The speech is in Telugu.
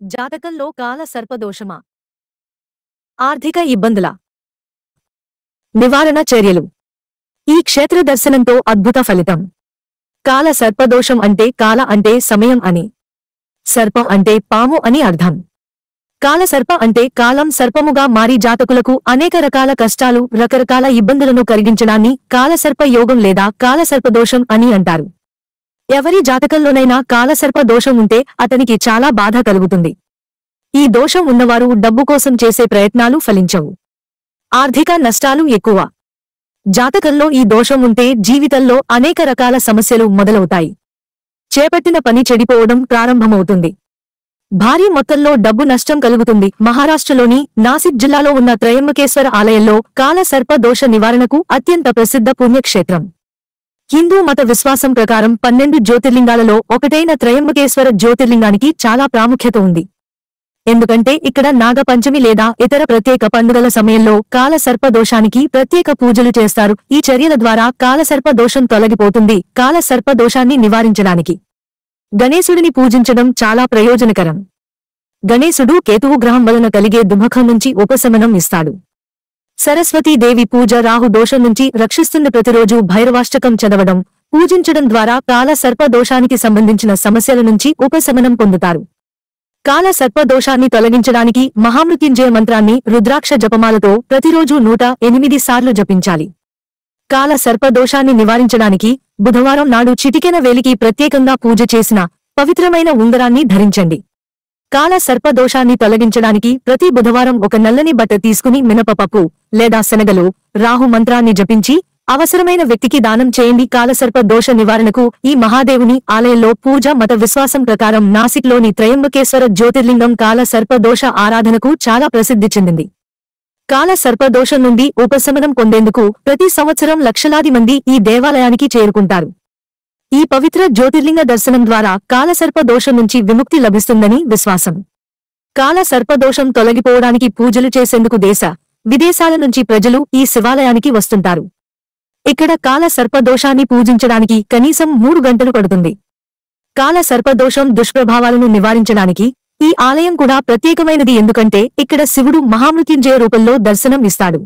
జాతకంలో కాల సర్పదోషమా? ఆర్థిక ఇబ్బందుల నివారణ చర్యలు. ఈ క్షేత్ర దర్శనంతో అద్భుత ఫలితం. కాల సర్పదోషం అంటే కాల అంటే సమయం అని, సర్పం అంటే పాము అని అర్థం. కాల సర్ప అంటే కాలం సర్పముగా మారి జాతకులకు అనేక రకాల కష్టాలు, రకరకాల ఇబ్బందులను కలిగించడాన్ని కాలసర్ప యోగం లేదా కాలసర్పదోషం అని అంటారు. ఎవరి జాతకంలోనైనా కాలసర్ప దోషం ఉంటే అతనికి చాలా బాధ కలుగుతుంది. ఈ దోషం ఉన్నవారు డబ్బు కోసం చేసే ప్రయత్నాలు ఫలించవు. ఆర్థిక నష్టాలు ఎక్కువ. జాతకంలో ఈ దోషం ఉంటే జీవితంలో అనేక రకాల సమస్యలు మొదలవుతాయి. చేపట్టిన పని చెడిపోవడం ప్రారంభమవుతుంది. భారీ మొత్తంలో డబ్బు నష్టం కలుగుతుంది. మహారాష్ట్రలోని నాసిక్ జిల్లాలో ఉన్న త్రయంబకేశ్వర ఆలయంలో కాల సర్ప దోష నివారణకు అత్యంత ప్రసిద్ధ పుణ్యక్షేత్రం. హిందూ మత విశ్వాసం ప్రకారం 12 జ్యోతిర్లింగాలలో ఒకటైన త్రయంబకేశ్వర జ్యోతిర్లింగానికి చాలా ప్రాముఖ్యత ఉంది. ఎందుకంటే ఇక్కడ నాగపంచమి లేదా ఇతర ప్రత్యేక పండుగల సమయంలో కాల సర్ప దోషానికి ప్రత్యేక పూజలు చేస్తారు. ఈ చర్యల ద్వారా కాలసర్ప దోషం తొలగిపోతుంది. కాల సర్ప దోషాన్ని నివారించడానికి గణేశుడిని పూజించడం చాలా ప్రయోజనకరం. గణేశుడు కేతువు గ్రహం వలన కలిగే దుఃఖం నుంచి ఉపశమనం ఇస్తాడు. సరస్వతీదేవి పూజ రాహు దోషం నుంచి రక్షిస్తుంది. ప్రతిరోజు భైరవాష్టకం చదవడం, పూజించడం ద్వారా కాల సర్ప దోషానికి సంబంధించిన సమస్యల నుంచి ఉపశమనం పొందుతారు. కాల సర్ప దోషాన్ని తొలగించడానికి మహామృత్యుంజయ మంత్రాన్ని రుద్రాక్ష జపమాలతో ప్రతిరోజు 108 సార్లు జపించాలి. కాల సర్ప దోషాన్ని నివారించడానికి బుధవారం నాడు చిటికెన వేలికి ప్రత్యేకంగా పూజ చేసిన పవిత్రమైన ఉంగరాన్ని ధరించండి. కాల సర్ప దోషాన్ని తొలగించడానికి ప్రతి బుధవారం ఒక నల్లని బట్ట తీసుకుని మినపపప్పు లేదా శనగలు, రాహు మంత్రాన్ని జపించి అవసరమైన వ్యక్తికి దానం చేయండి. కాలసర్ప దోష నివారణకు ఈ మహాదేవుని ఆలయంలో పూజ. మత విశ్వాసం ప్రకారం నాసిక్లోని త్రయంబకేశ్వర జ్యోతిర్లింగం కాల సర్ప దోష ఆరాధనకు చాలా ప్రసిద్ధి చెందింది. కాల సర్పదోషం నుండి ఉపశమనం పొందేందుకు ప్రతి సంవత్సరం లక్షలాది మంది ఈ దేవాలయానికి చేరుకుంటారు. ఈ పవిత్ర జ్యోతిర్లింగ దర్శనం ద్వారా కాలసర్ప దోషం నుంచి విముక్తి లభిస్తుందని విశ్వాసం. కాల సర్పదోషం తొలగిపోవడానికి పూజలు చేసేందుకు దేశ విదేశాల నుంచి ప్రజలు ఈ శివాలయానికి వస్తుంటారు. ఇక్కడ కాల సర్పదోషాన్ని పూజించడానికి కనీసం 3 గంటలు పడుతుంది. కాల సర్పదోషం దుష్ప్రభావాలను నివారించడానికి ఈ ఆలయం కూడా ప్రత్యేకమైనది. ఎందుకంటే ఇక్కడ శివుడు మహామృత్యుంజయ రూపంలో దర్శనం ఇస్తాడు.